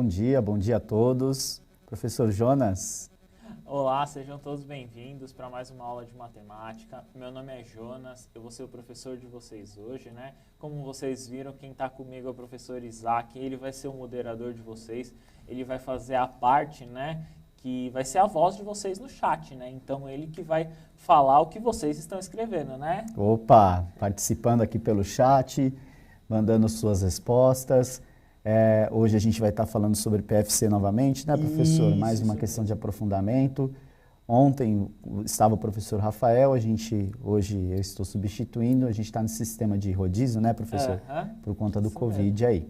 bom dia a todos. Professor Jonas. Olá, sejam todos bem-vindos para mais uma aula de matemática. Meu nome é Jonas, eu vou ser o professor de vocês hoje, né? Como vocês viram, quem está comigo é o professor Isaac, ele vai ser o moderador de vocês, ele vai fazer a parte, né, que vai ser a voz de vocês no chat, né? Então, ele que vai falar o que vocês estão escrevendo, né? Opa, participando aqui pelo chat, mandando suas respostas. Hoje a gente vai estar falando sobre PFC novamente, né, professor? Isso, Mais uma questão de aprofundamento. Ontem estava o professor Rafael, hoje eu estou substituindo, a gente está nesse sistema de rodízio, né, professor? Por conta do Covid aí.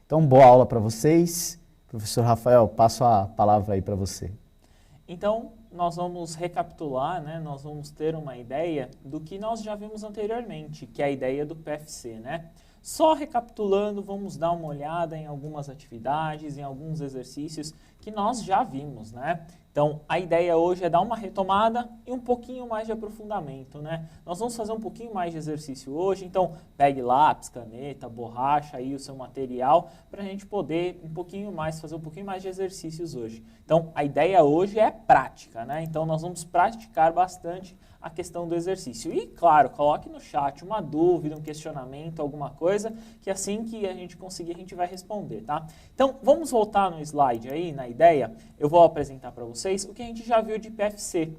Então, boa aula para vocês. Professor Rafael, passo a palavra aí para você. Então, nós vamos recapitular, né? Nós vamos ter uma ideia do que nós já vimos anteriormente, que é a ideia do PFC, né? Só recapitulando, vamos dar uma olhada em algumas atividades, em alguns exercícios que nós já vimos, né? Então, a ideia hoje é dar uma retomada e um pouquinho mais de aprofundamento, né? Nós vamos fazer um pouquinho mais de exercício hoje, então pegue lápis, caneta, borracha aí o seu material para a gente poder fazer um pouquinho mais de exercícios hoje. Então, a ideia hoje é prática, né? Então, nós vamos praticar bastante a questão do exercício. E, claro, coloque no chat uma dúvida, um questionamento, alguma coisa, que assim que a gente conseguir, a gente vai responder, tá? Então, vamos voltar no slide aí, na ideia. Eu vou apresentar para vocês o que a gente já viu de PFC.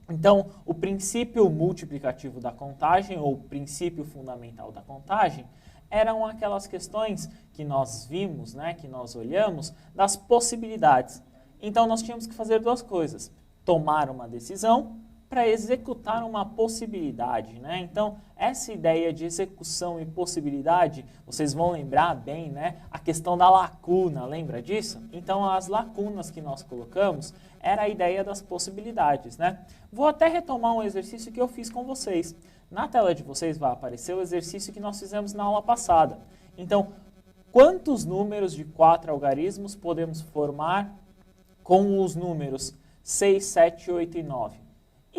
Então, o princípio multiplicativo da contagem, ou princípio fundamental da contagem, eram aquelas questões que nós vimos, né, que nós olhamos, das possibilidades. Então, nós tínhamos que fazer duas coisas. Tomar uma decisão para executar uma possibilidade, né? Então, essa ideia de execução e possibilidade, vocês vão lembrar bem, né? A questão da lacuna, lembra disso? Então, as lacunas que nós colocamos era a ideia das possibilidades, né? Vou até retomar um exercício que eu fiz com vocês. Na tela de vocês vai aparecer o exercício que nós fizemos na aula passada. Então, quantos números de 4 algarismos podemos formar com os números 6, 7, 8 e 9?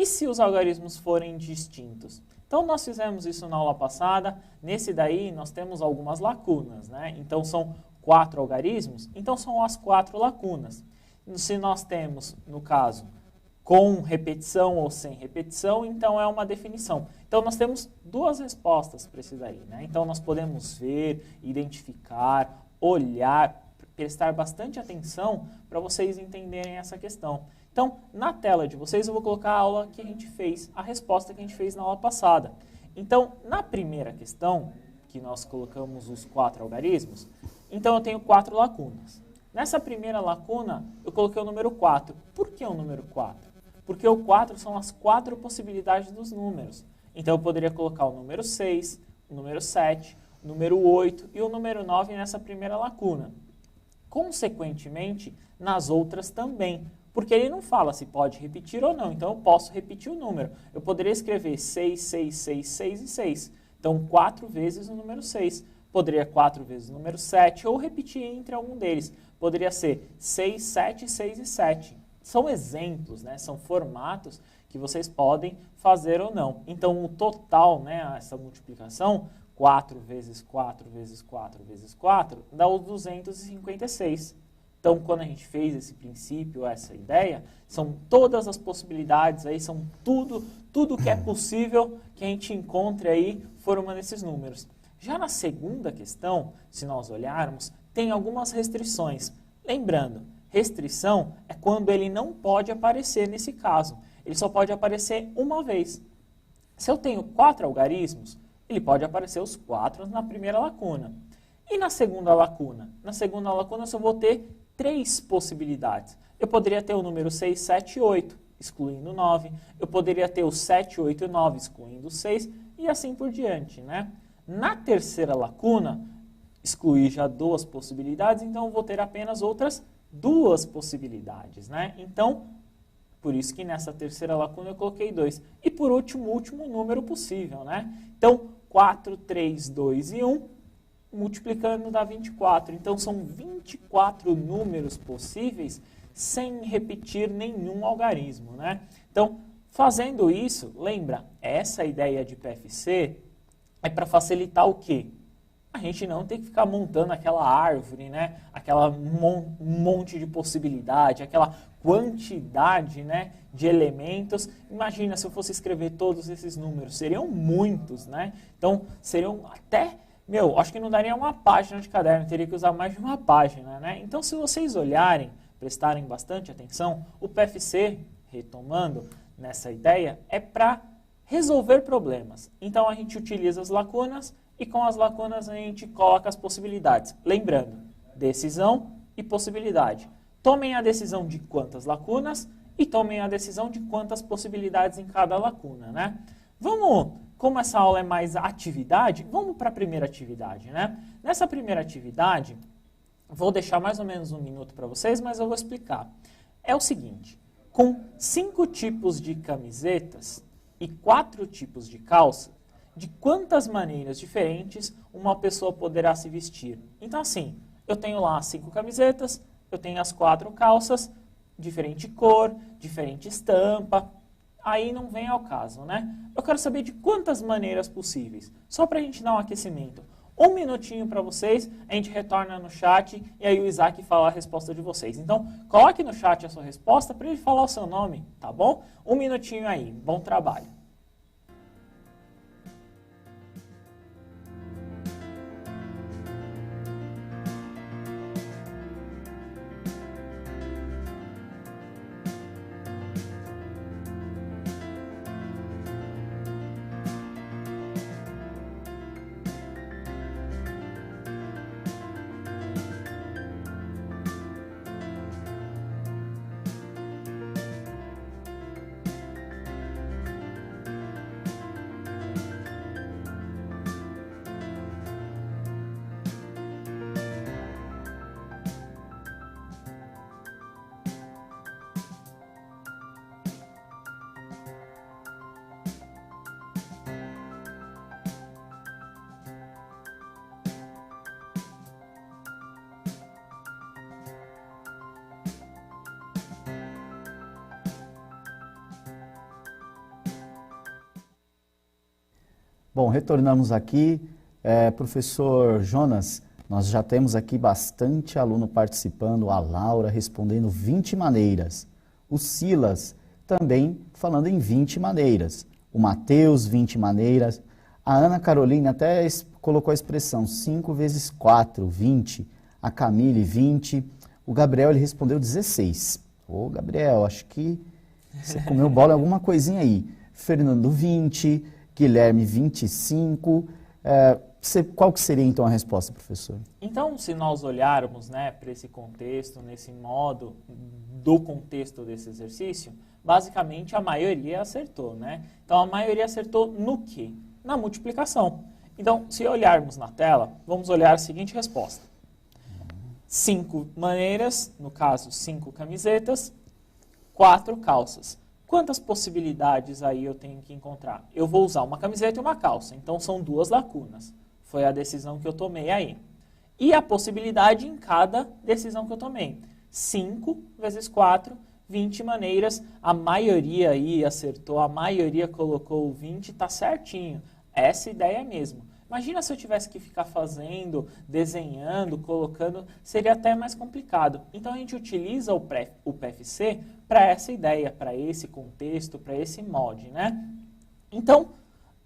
E se os algarismos forem distintos? Então, nós fizemos isso na aula passada. Nesse daí, nós temos algumas lacunas, né? Então, são 4 algarismos, então são as 4 lacunas. Se nós temos, no caso, com repetição ou sem repetição, então é uma definição. Então, nós temos duas respostas para esse daí, né? Então, nós podemos ver, identificar, olhar, prestar bastante atenção para vocês entenderem essa questão. Então, na tela de vocês, eu vou colocar a aula que a gente fez, a resposta que a gente fez na aula passada. Então, na primeira questão, que nós colocamos os 4 algarismos, então eu tenho 4 lacunas. Nessa primeira lacuna, eu coloquei o número 4. Por que o número 4? Porque o 4 são as 4 possibilidades dos números. Então, eu poderia colocar o número 6, o número 7, o número 8 e o número 9 nessa primeira lacuna. Consequentemente, nas outras também. Porque ele não fala se pode repetir ou não, então eu posso repetir o número. Eu poderia escrever 6, 6, 6, 6 e 6. Então, 4 vezes o número 6. Poderia 4 vezes o número 7 ou repetir entre algum deles. Poderia ser 6, 7, 6 e 7. São exemplos, né? São formatos que vocês podem fazer ou não. Então, o total, né, essa multiplicação, 4 vezes 4 vezes 4 vezes 4, dá os 256. Então, quando a gente fez esse princípio, essa ideia, são todas as possibilidades aí, são tudo que é possível que a gente encontre aí formando esses números. Já na segunda questão, se nós olharmos, tem algumas restrições. Lembrando, restrição é quando ele não pode aparecer nesse caso. Ele só pode aparecer uma vez. Se eu tenho 4 algarismos, ele pode aparecer os 4 na primeira lacuna. E na segunda lacuna? Na segunda lacuna eu só vou ter 3 possibilidades. Eu poderia ter o número 6, 7 e 8, excluindo 9. Eu poderia ter o 7, 8 e 9, excluindo 6, e assim por diante, né? Na terceira lacuna, excluí já 2 possibilidades, então eu vou ter apenas outras 2 possibilidades, né? Então, por isso que nessa terceira lacuna eu coloquei 2. E por último, o último número possível, né? Então, 4, 3, 2 e 1, multiplicando dá 24. Então, são 24 números possíveis sem repetir nenhum algarismo, né? Então, fazendo isso, lembra, essa ideia de PFC é para facilitar o quê? A a gente não tem que ficar montando aquela árvore, né? Aquela monte de possibilidade, aquela quantidade, né, de elementos. Imagina se eu fosse escrever todos esses números, seriam muitos, né? Então, seriam até, acho que não daria uma página de caderno, teria que usar mais de uma página, né? Então, se vocês olharem, prestarem bastante atenção, o PFC, retomando nessa ideia, é para resolver problemas. Então, a gente utiliza as lacunas e com as lacunas a gente coloca as possibilidades. Lembrando, decisão e possibilidade. Tomem a decisão de quantas lacunas e tomem a decisão de quantas possibilidades em cada lacuna, né? Vamos, como essa aula é mais atividade, vamos para a primeira atividade, né? Nessa primeira atividade, vou deixar mais ou menos 1 minuto para vocês, mas eu vou explicar. É o seguinte, com 5 tipos de camisetas e 4 tipos de calça, de quantas maneiras diferentes uma pessoa poderá se vestir? Então, assim, eu tenho lá 5 camisetas, eu tenho as 4 calças, diferente cor, diferente estampa, aí não vem ao caso, né? Eu quero saber de quantas maneiras possíveis, só para a gente dar um aquecimento. 1 minutinho para vocês, a gente retorna no chat e aí o Isaac fala a resposta de vocês. Então, coloque no chat a sua resposta para ele falar o seu nome, tá bom? 1 minutinho aí, bom trabalho. Bom, retornamos aqui. Professor Jonas, nós já temos aqui bastante aluno participando, a Laura respondendo 20 maneiras, o Silas também falando em 20 maneiras, o Matheus 20 maneiras, a Ana Carolina até colocou a expressão 5 vezes 4, 20, a Camille 20, o Gabriel ele respondeu 16. Ô Gabriel, acho que você comeu bola em alguma coisinha aí. Fernando 20, Guilherme 25, qual que seria então a resposta, professor? Então, se nós olharmos, né, para esse contexto, nesse modo do contexto desse exercício, basicamente a maioria acertou, né? Então, a maioria acertou no quê? Na multiplicação. Então, se olharmos na tela, vamos olhar a seguinte resposta. 5 maneiras, no caso 5 camisetas, 4 calças. Quantas possibilidades aí eu tenho que encontrar? Eu vou usar uma camiseta e uma calça, então são 2 lacunas. Foi a decisão que eu tomei aí. E a possibilidade em cada decisão que eu tomei. 5 vezes 4, 20 maneiras. A maioria aí acertou, a maioria colocou 20, tá certinho. Essa ideia mesmo. Imagina se eu tivesse que ficar fazendo, desenhando, colocando, seria até mais complicado. Então a gente utiliza o PFC para essa ideia, para esse contexto, para esse molde, né? Então,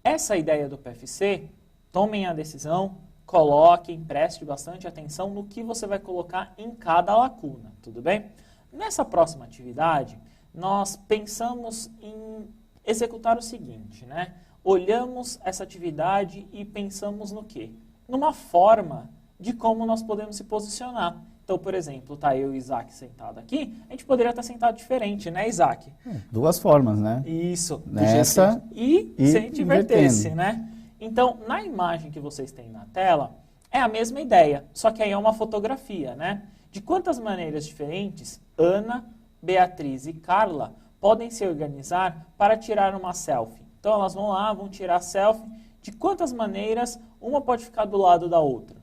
essa ideia do PFC, tomem a decisão, coloquem, preste bastante atenção no que você vai colocar em cada lacuna, tudo bem? Nessa próxima atividade, nós pensamos em executar o seguinte, né? Olhamos essa atividade e pensamos no quê? Numa forma de como nós podemos se posicionar. Então, por exemplo, tá eu e o Isaac sentado aqui, a gente poderia estar sentado diferente, né, Isaac? 2 formas, né? Isso. Nessa e se a gente invertesse, né? Então, na imagem que vocês têm na tela, é a mesma ideia, só que aí é uma fotografia, né? De quantas maneiras diferentes Ana, Beatriz e Carla podem se organizar para tirar uma selfie. Então, elas vão lá, vão tirar selfie. De quantas maneiras uma pode ficar do lado da outra?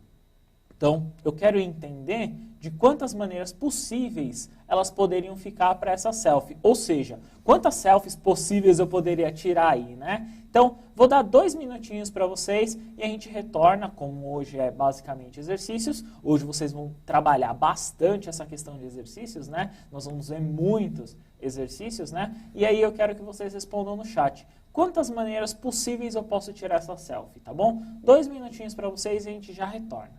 Então, eu quero entender de quantas maneiras possíveis elas poderiam ficar para essa selfie. Ou seja, quantas selfies possíveis eu poderia tirar aí, né? Então, vou dar 2 minutinhos para vocês e a gente retorna, como hoje é basicamente exercícios. Hoje vocês vão trabalhar bastante essa questão de exercícios, né? Nós vamos ver muitos exercícios, né? E aí eu quero que vocês respondam no chat. Quantas maneiras possíveis eu posso tirar essa selfie, tá bom? 2 minutinhos para vocês e a gente já retorna.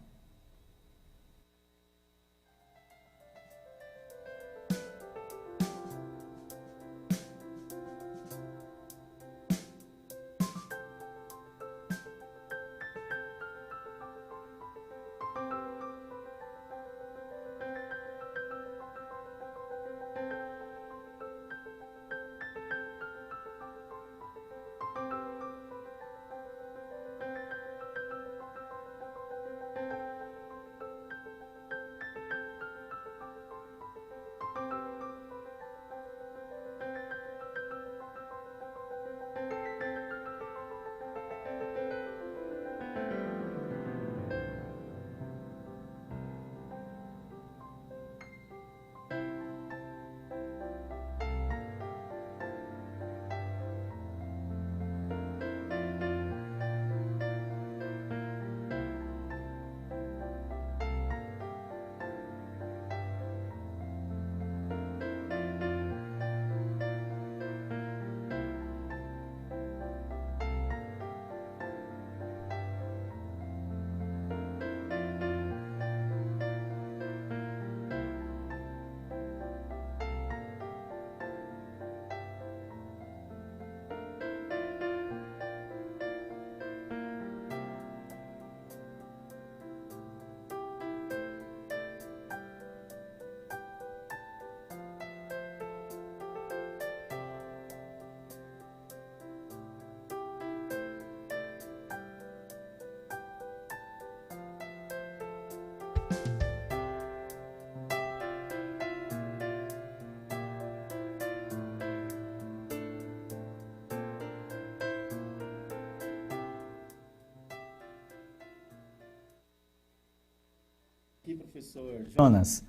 Aqui, professor Jonas,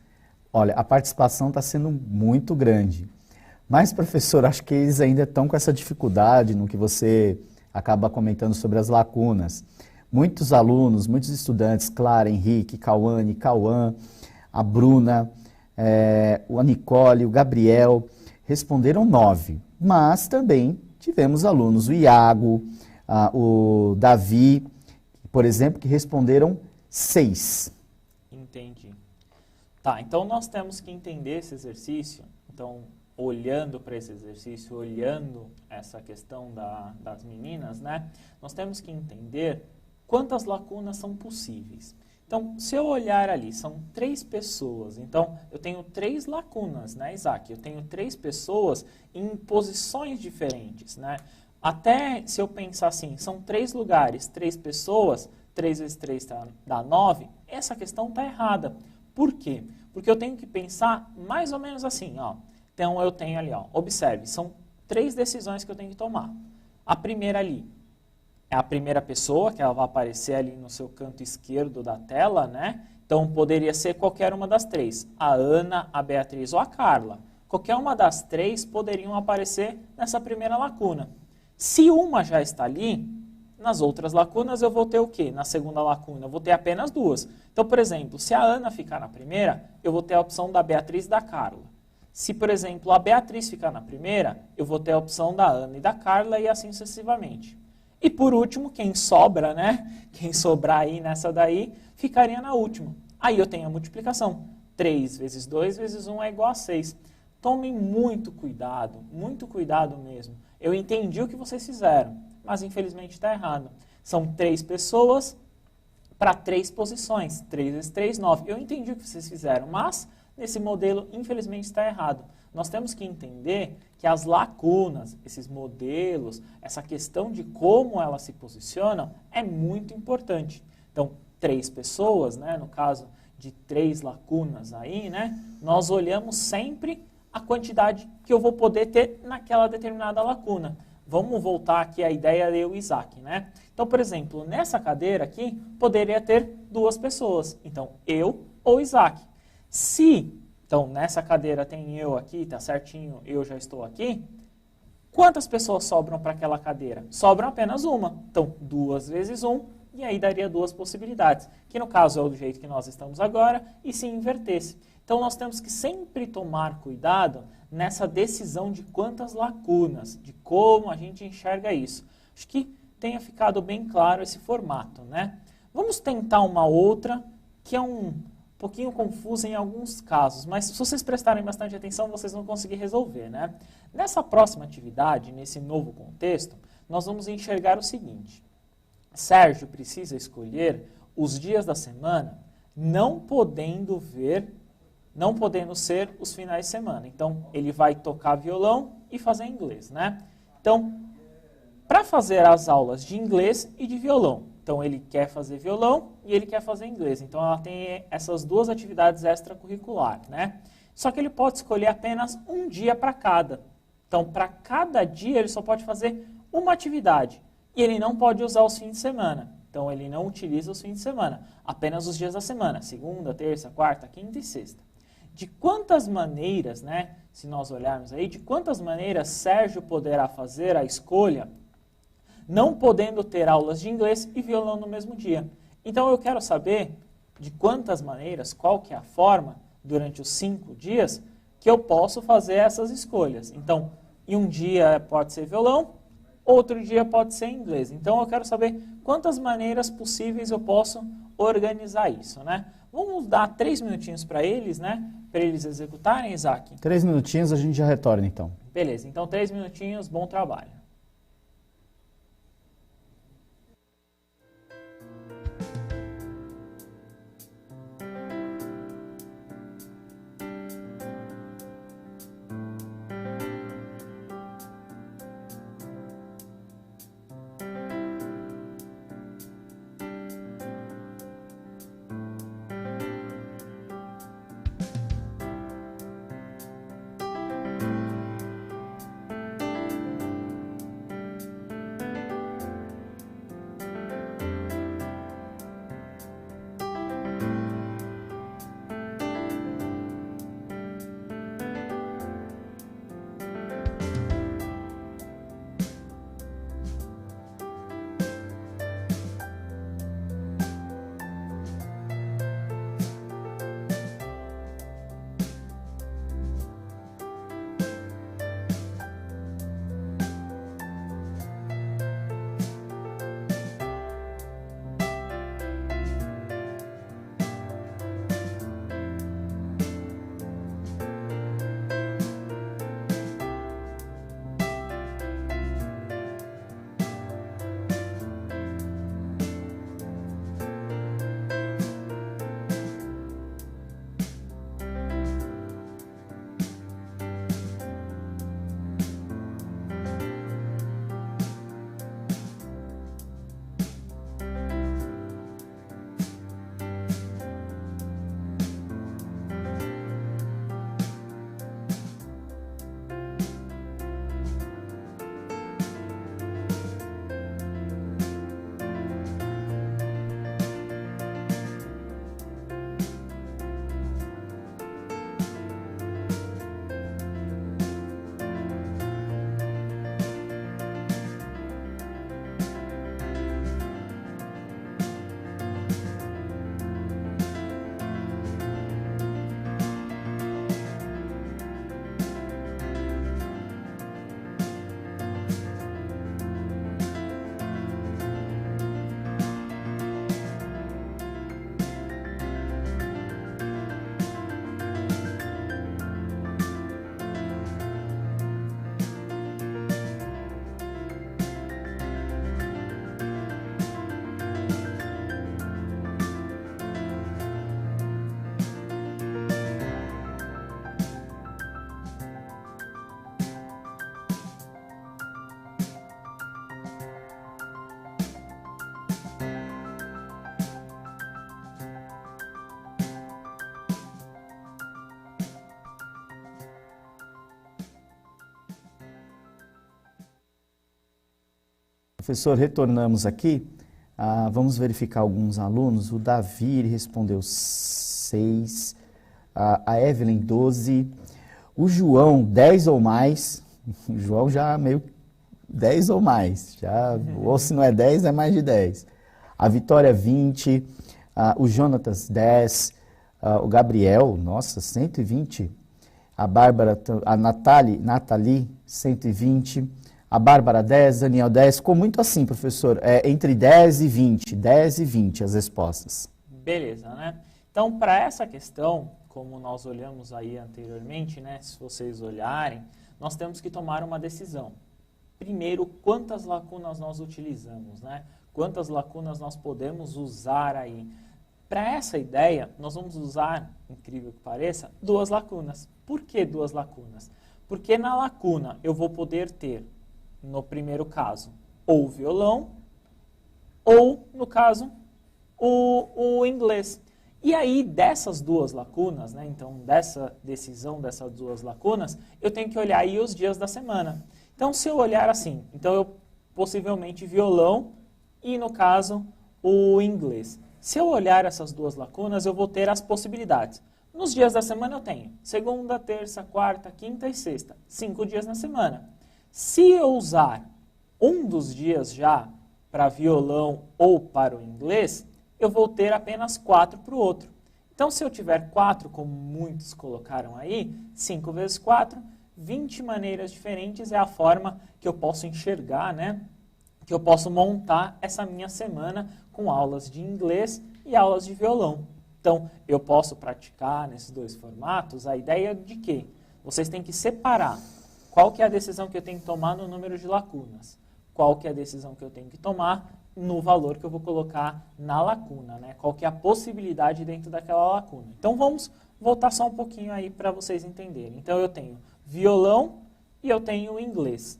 olha, a participação está sendo muito grande. Mas, professor, acho que eles ainda estão com essa dificuldade no que você acaba comentando sobre as lacunas. Muitos alunos, muitos estudantes, Clara, Henrique, Cauane, Cauã, a Bruna, a Nicole, o Gabriel, responderam 9. Mas também tivemos alunos, o Iago, o Davi, por exemplo, que responderam 6. Entendi. Tá, então nós temos que entender esse exercício. Então, olhando para esse exercício, olhando essa questão das meninas, né? Nós temos que entender quantas lacunas são possíveis. Então, se eu olhar ali, são 3 pessoas. Então, eu tenho 3 lacunas, né, Isaac? Eu tenho 3 pessoas em posições diferentes, né? Até se eu pensar assim, são 3 lugares, 3 pessoas, 3 vezes 3 dá 9, essa questão está errada. Por quê? Porque eu tenho que pensar mais ou menos assim, ó. Então, eu tenho ali, ó, observe, são 3 decisões que eu tenho que tomar. A primeira ali é a primeira pessoa, que ela vai aparecer ali no seu canto esquerdo da tela, né? Então, poderia ser qualquer uma das 3. A Ana, a Beatriz ou a Carla. Qualquer uma das 3 poderiam aparecer nessa primeira lacuna. Se uma já está ali, nas outras lacunas eu vou ter o quê? Na segunda lacuna eu vou ter apenas 2. Então, por exemplo, se a Ana ficar na primeira, eu vou ter a opção da Beatriz e da Carla. Se, por exemplo, a Beatriz ficar na primeira, eu vou ter a opção da Ana e da Carla e assim sucessivamente. E por último, quem sobra, né? Quem sobrar aí nessa daí, ficaria na última. Aí eu tenho a multiplicação. 3 vezes 2 vezes 1 é igual a 6. Tomem muito cuidado mesmo. Eu entendi o que vocês fizeram, mas infelizmente está errado. São 3 pessoas para 3 posições. 3 vezes 3, 9. Eu entendi o que vocês fizeram, mas nesse modelo, infelizmente, está errado. Nós temos que entender que as lacunas, esses modelos, essa questão de como elas se posicionam é muito importante. Então, 3 pessoas, né, no caso de 3 lacunas aí, né, nós olhamos sempre a quantidade que eu vou poder ter naquela determinada lacuna. Vamos voltar aqui à ideia de eu e Isaac, né? Então, por exemplo, nessa cadeira aqui, poderia ter duas pessoas. Então, eu ou Isaac. Então, nessa cadeira tem eu aqui, tá certinho, eu já estou aqui. Quantas pessoas sobram para aquela cadeira? Sobram apenas uma. Então, 2 vezes 1, e aí daria 2 possibilidades. Que no caso é o do jeito que nós estamos agora, e se invertesse. Então, nós temos que sempre tomar cuidado nessa decisão de quantas lacunas, de como a gente enxerga isso. Acho que tenha ficado bem claro esse formato, né? Vamos tentar uma outra, que é um pouquinho confusa em alguns casos, mas se vocês prestarem bastante atenção, vocês vão conseguir resolver, né? Nessa próxima atividade, nesse novo contexto, nós vamos enxergar o seguinte. Sérgio precisa escolher os dias da semana, não podendo ser os finais de semana. Então, ele vai tocar violão e fazer inglês, né? Então, para fazer as aulas de inglês e de violão. Então, ele quer fazer violão e ele quer fazer inglês. Então, ela tem essas 2 atividades extracurriculares, né? Só que ele pode escolher apenas um dia para cada. Então, para cada dia, ele só pode fazer uma atividade. E ele não pode usar os fins de semana. Então, ele não utiliza os fins de semana. Apenas os dias da semana. Segunda, terça, quarta, quinta e sexta. De quantas maneiras, né? Se nós olharmos aí, de quantas maneiras Sérgio poderá fazer a escolha não podendo ter aulas de inglês e violão no mesmo dia. Então eu quero saber de quantas maneiras, qual que é a forma, durante os 5 dias, que eu posso fazer essas escolhas. Então, em um dia pode ser violão, outro dia pode ser inglês. Então eu quero saber quantas maneiras possíveis eu posso organizar isso, né? Vamos dar 3 minutinhos para eles, né? Para eles executarem, Isaac. 3 minutinhos, a gente já retorna então. Beleza, então 3 minutinhos, bom trabalho. Professor, retornamos aqui. Vamos verificar alguns alunos. O Davi respondeu 6, a Evelyn 12, o João 10 ou mais. O João já meio 10 ou mais. Já, ou se não é 10, é mais de 10. A Vitória 20, o Jonatas 10, o Gabriel, nossa, 120. A Bárbara, a Nathalie 120. A Bárbara 10, Daniel 10, ficou muito assim, professor, entre 10 e 20, 10 e 20 as respostas. Beleza, né? Então, para essa questão, como nós olhamos aí anteriormente, né, se vocês olharem, nós temos que tomar uma decisão. Primeiro, quantas lacunas nós utilizamos, né? Quantas lacunas nós podemos usar aí? Para essa ideia, nós vamos usar, incrível que pareça, 2 lacunas. Por que 2 lacunas? Porque na lacuna eu vou poder ter, no primeiro caso, ou violão, ou, no caso, o inglês. E aí, dessas 2 lacunas, né, então, dessa decisão dessas 2 lacunas, eu tenho que olhar aí os dias da semana. Então, se eu olhar assim, então eu possivelmente violão e, no caso, o inglês. Se eu olhar essas 2 lacunas, eu vou ter as possibilidades. Nos dias da semana eu tenho segunda, terça, quarta, quinta e sexta. 5 dias na semana. Se eu usar um dos dias já para violão ou para o inglês, eu vou ter apenas 4 para o outro. Então, se eu tiver 4, como muitos colocaram aí, 5 vezes 4, 20 maneiras diferentes é a forma que eu posso enxergar, né? Que eu posso montar essa minha semana com aulas de inglês e aulas de violão. Então, eu posso praticar nesses 2 formatos a ideia de que vocês têm que separar qual que é a decisão que eu tenho que tomar no número de lacunas, qual que é a decisão que eu tenho que tomar no valor que eu vou colocar na lacuna, né? Qual que é a possibilidade dentro daquela lacuna. Então, vamos voltar só um pouquinho aí para vocês entenderem. Então, eu tenho violão e eu tenho inglês.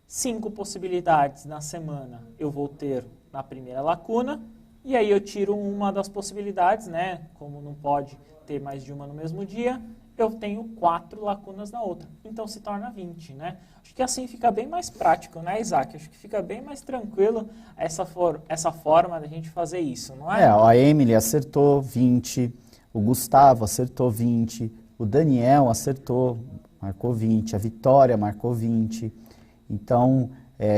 5 possibilidades na semana eu vou ter na primeira lacuna, e aí eu tiro uma das possibilidades, né? Como não pode ter mais de uma no mesmo dia, eu tenho 4 lacunas na outra. Então se torna 20, né? Acho que assim fica bem mais prático, né, Isaac? Acho que fica bem mais tranquilo essa forma da gente fazer isso, não é? A Emily acertou 20, o Gustavo acertou 20, o Daniel acertou, marcou 20, a Vitória marcou 20. Então,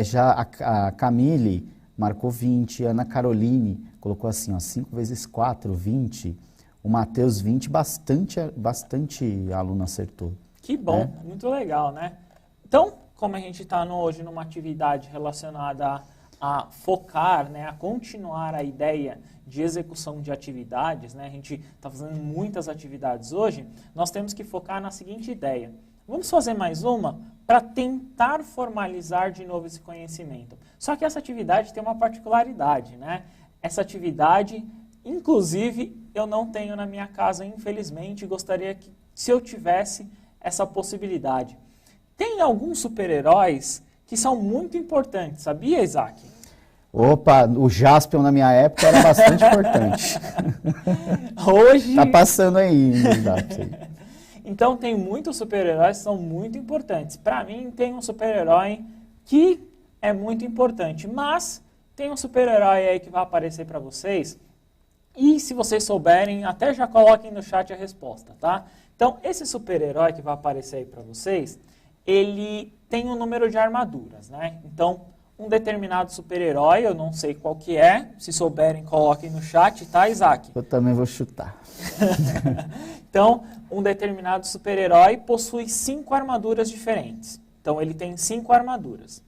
já a Camille marcou 20, a Ana Caroline colocou assim, ó, 5 vezes 4, 20. O Matheus 20, bastante aluno acertou. Que bom, muito legal, né? Então, como a gente está hoje numa atividade relacionada a focar, né, a continuar a ideia de execução de atividades, né, a gente está fazendo muitas atividades hoje, nós temos que focar na seguinte ideia. Vamos fazer mais uma para tentar formalizar de novo esse conhecimento. Só que essa atividade tem uma particularidade, né? Essa atividade, inclusive, eu não tenho na minha casa, infelizmente, gostaria que, se eu tivesse essa possibilidade. Tem alguns super-heróis que são muito importantes, sabia, Isaac? Opa, o Jaspion na minha época era bastante importante. Hoje... Tá passando aí, Isaac. Então, tem muitos super-heróis que são muito importantes. Para mim, tem um super-herói que é muito importante, mas tem um super-herói aí que vai aparecer para vocês. E se vocês souberem, até já coloquem no chat a resposta, tá? Então, esse super-herói que vai aparecer aí para vocês, ele tem um número de armaduras, né? Então, um determinado super-herói, eu não sei qual que é, se souberem, coloquem no chat, tá, Isaac? Eu também vou chutar. Então, um determinado super-herói possui 5 armaduras diferentes. Então, ele tem 5 armaduras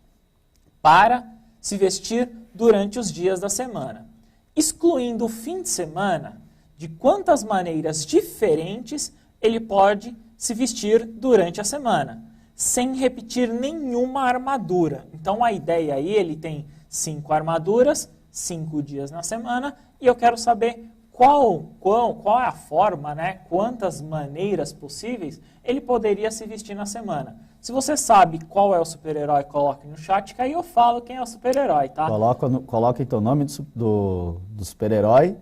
para se vestir durante os dias da semana. Excluindo o fim de semana, de quantas maneiras diferentes ele pode se vestir durante a semana, sem repetir nenhuma armadura. Então, a ideia aí, ele tem 5 armaduras, 5 dias na semana, e eu quero saber qual é a forma, né? Quantas maneiras possíveis ele poderia se vestir na semana. Se você sabe qual é o super-herói, coloque no chat, que aí eu falo quem é o super-herói, tá? Coloca então o nome do super-herói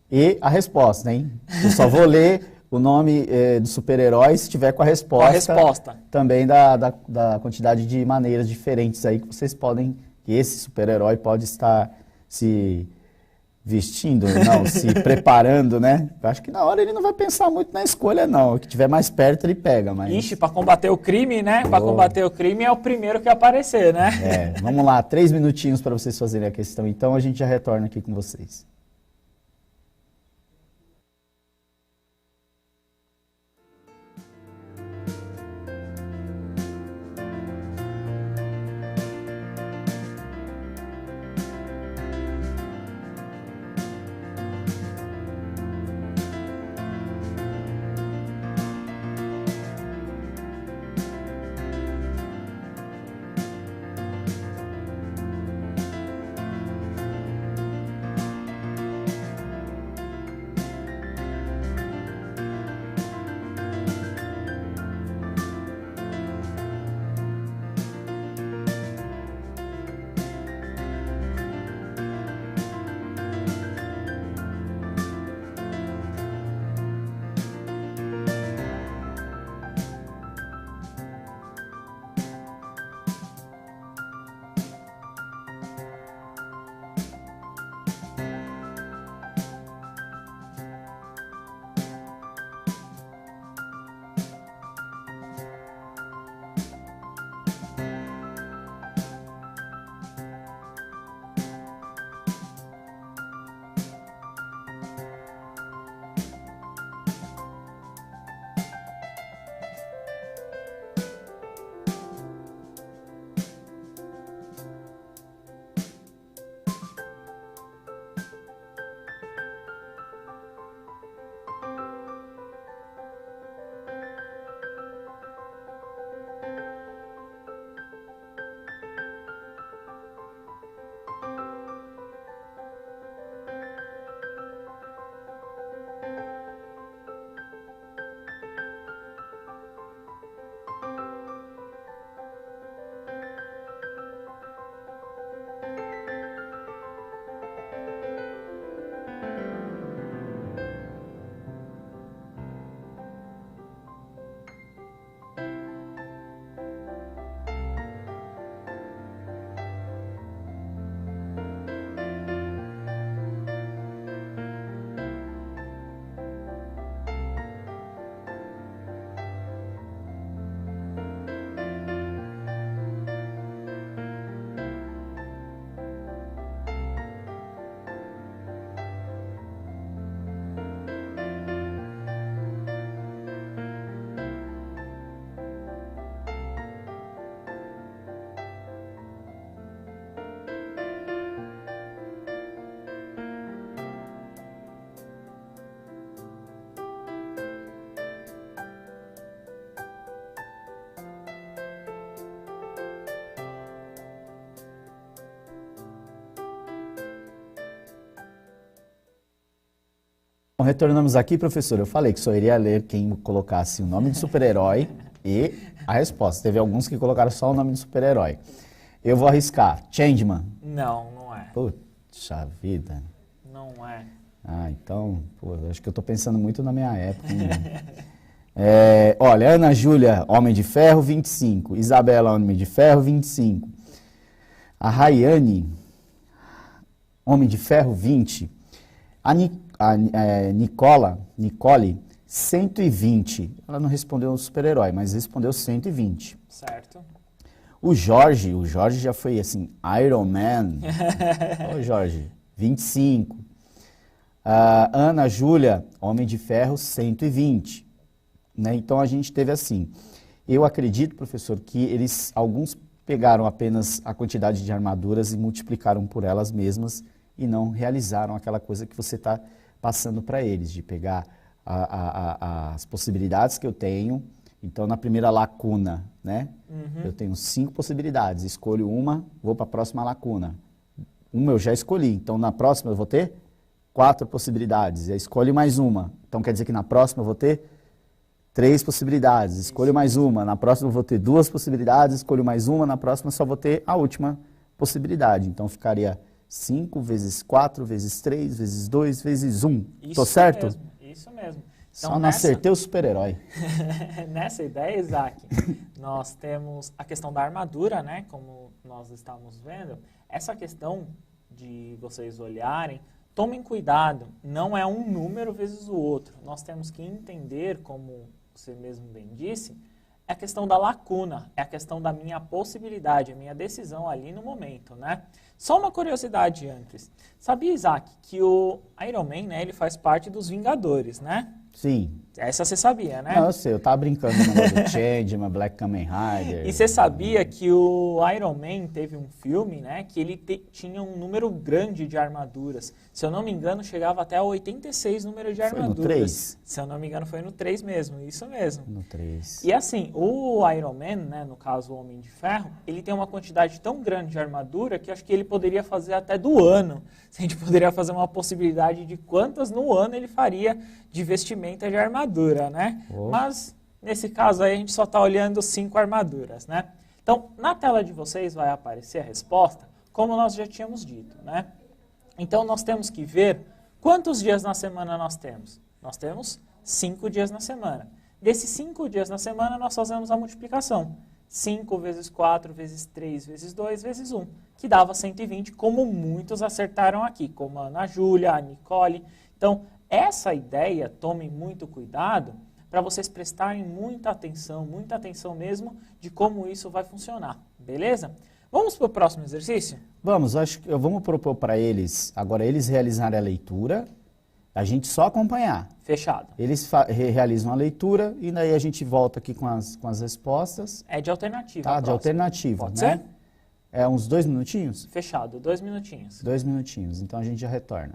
e a resposta, hein? Eu só vou ler o nome do super-herói se tiver com a resposta. Com a resposta. Também da quantidade de maneiras diferentes aí que vocês podem que esse super-herói pode estar se vestindo, não, se preparando, né? Eu acho que na hora ele não vai pensar muito na escolha, não. O que tiver mais perto ele pega, mas... Ixi, para combater o crime, né? Para combater o crime é o primeiro que aparecer, né? Vamos lá, 3 minutinhos para vocês fazerem a questão, então a gente já retorna aqui com vocês. Bom, retornamos aqui, professor. Eu falei que só iria ler quem colocasse o nome de super-herói e a resposta. Teve alguns que colocaram só o nome de super-herói. Eu vou arriscar. Changeman. Não, não é. Puxa vida. Não é. Ah, então, pô, acho que eu tô pensando muito na minha época. Olha, Ana Júlia, Homem de Ferro, 25. Isabela, Homem de Ferro, 25. A Rayane, Homem de Ferro, 20. A Nicole, 120. Ela não respondeu super-herói, mas respondeu 120. Certo. O Jorge já foi assim, Iron Man. Ô Jorge, 25. A Ana Júlia, Homem de Ferro, 120. Né? Então a gente teve assim. Eu acredito, professor, que alguns pegaram apenas a quantidade de armaduras e multiplicaram por elas mesmas e não realizaram aquela coisa que você está passando para eles, de pegar as possibilidades que eu tenho. Então, na primeira lacuna, né? Eu tenho 5 possibilidades, escolho uma, vou para a próxima lacuna. Uma eu já escolhi, então na próxima eu vou ter 4 possibilidades, e escolho mais uma. Então quer dizer que na próxima eu vou ter 3 possibilidades, escolho mais uma. Na próxima eu vou ter 2 possibilidades, escolho mais uma. Na próxima só vou ter a última possibilidade. Então ficaria 5 vezes 4 vezes 3 vezes 2 vezes 1. Estou certo? Isso mesmo. Então, só não acertei o super-herói. Nessa ideia, Isaac, nós temos a questão da armadura, né? Como nós estamos vendo. Essa questão de vocês olharem, tomem cuidado, não é um número vezes o outro. Nós temos que entender, como você mesmo bem disse, é a questão da lacuna, é a questão da minha possibilidade, a minha decisão ali no momento, né? Só uma curiosidade antes. Sabia, Isaac, que o Iron Man, né, ele faz parte dos Vingadores, né? Sim. Essa você sabia, né? Não, eu sei, eu tava brincando no negócio do Changeman, Black Kamen Rider. E você sabia que o Iron Man teve um filme, né, que ele tinha um número grande de armaduras. Se eu não me engano, chegava até a 86 números de armaduras. Foi no 3? Se eu não me engano, foi no 3 mesmo, isso mesmo. No 3. E assim, o Iron Man, né, no caso o Homem de Ferro, ele tem uma quantidade tão grande de armadura que eu acho que ele poderia fazer até do ano. A gente poderia fazer uma possibilidade de quantas no ano ele faria de vestimenta de armadura, né? Oh. Mas, nesse caso aí, a gente só está olhando 5 armaduras, né? Então, na tela de vocês vai aparecer a resposta, como nós já tínhamos dito, né? Então, nós temos que ver quantos dias na semana nós temos. Nós temos 5 dias na semana. Desses 5 dias na semana, nós fazemos a multiplicação. 5 vezes 4 vezes 3 vezes 2 vezes 1, que dava 120, como muitos acertaram aqui, como a Ana Júlia, a Nicole. Então, essa ideia, tomem muito cuidado para vocês prestarem muita atenção mesmo de como isso vai funcionar, beleza? Vamos para o próximo exercício? Vamos, acho que vamos propor para eles, agora eles realizarem a leitura, a gente só acompanhar. Fechado. Eles realizam a leitura e daí a gente volta aqui com as respostas. É de alternativa. Tá, de alternativa, Pode né? ser? É uns 2 minutinhos? Fechado, 2 minutinhos. 2 minutinhos, então a gente já retorna.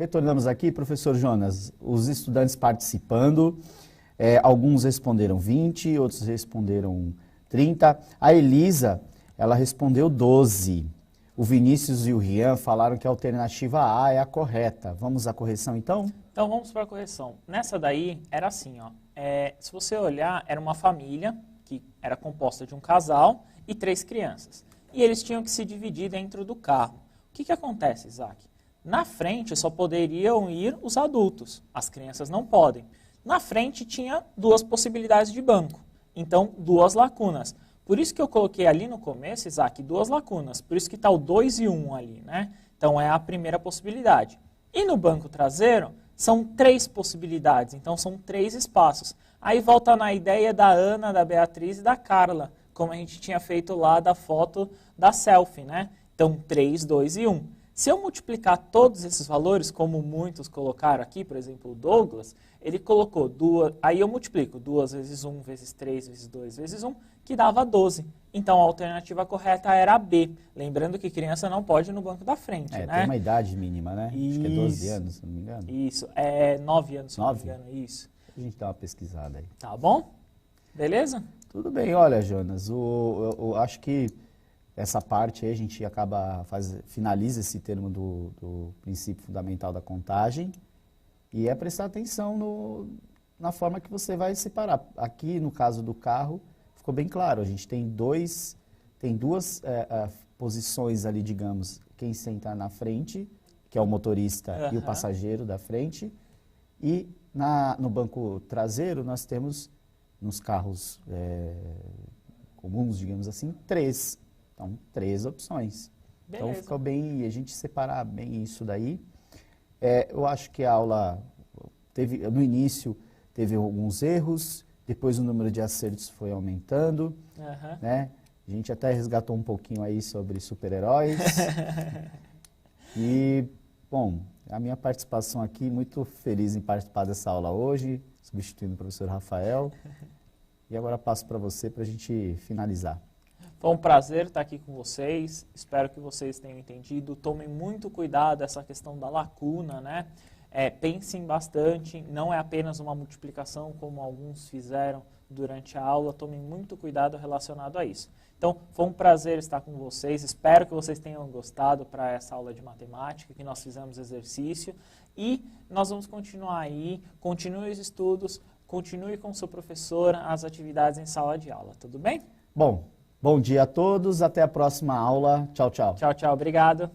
Retornamos aqui, professor Jonas, os estudantes participando, alguns responderam 20, outros responderam 30. A Elisa, ela respondeu 12. O Vinícius e o Rian falaram que a alternativa A é a correta. Vamos à correção, então? Então, vamos para a correção. Nessa daí, era assim, ó. Se você olhar, era uma família que era composta de um casal e 3 crianças. E eles tinham que se dividir dentro do carro. O que acontece, Isaac? Na frente só poderiam ir os adultos, as crianças não podem. Na frente tinha 2 possibilidades de banco, então 2 lacunas. Por isso que eu coloquei ali no começo, Isaac, 2 lacunas, por isso que está o 2 e 1 ali, né? Então é a primeira possibilidade. E no banco traseiro são 3 possibilidades, então são 3 espaços. Aí volta na ideia da Ana, da Beatriz e da Carla, como a gente tinha feito lá da foto da selfie, né? Então 3, 2 e 1. Se eu multiplicar todos esses valores, como muitos colocaram aqui, por exemplo, o Douglas, ele colocou duas, aí eu multiplico 2 vezes 1, vezes 3, vezes 2, vezes 1, que dava 12. Então, a alternativa correta era a B. Lembrando que criança não pode ir no banco da frente, né? Tem uma idade mínima, né? Isso. Acho que é 12 anos, se não me engano. Isso, é 9 anos, se não me engano, isso. A gente dá uma pesquisada aí. Tá bom? Beleza? Tudo bem, olha, Jonas, eu acho que essa parte aí a gente acaba, finaliza esse termo do princípio fundamental da contagem e é prestar atenção na forma que você vai separar. Aqui, no caso do carro, ficou bem claro, a gente tem duas posições ali, digamos, quem senta na frente, que é o motorista e o passageiro da frente, e no banco traseiro nós temos, nos carros comuns, digamos assim, 3. Então, 3 opções. Beleza. Então, ficou bem, a gente separar bem isso daí. Eu acho que a aula, no início, teve alguns erros, depois o número de acertos foi aumentando, né? A gente até resgatou um pouquinho aí sobre super-heróis. E, bom, a minha participação aqui, muito feliz em participar dessa aula hoje, substituindo o professor Rafael. E agora passo para você para a gente finalizar. Foi um prazer estar aqui com vocês, espero que vocês tenham entendido. Tomem muito cuidado essa questão da lacuna, né? Pensem bastante, não é apenas uma multiplicação como alguns fizeram durante a aula, tomem muito cuidado relacionado a isso. Então, foi um prazer estar com vocês, espero que vocês tenham gostado para essa aula de matemática, que nós fizemos exercício, e nós vamos continuar aí, continue os estudos, continue com o seu professor, as atividades em sala de aula, tudo bem? Bom dia a todos, até a próxima aula, tchau, tchau. Tchau, tchau, obrigado.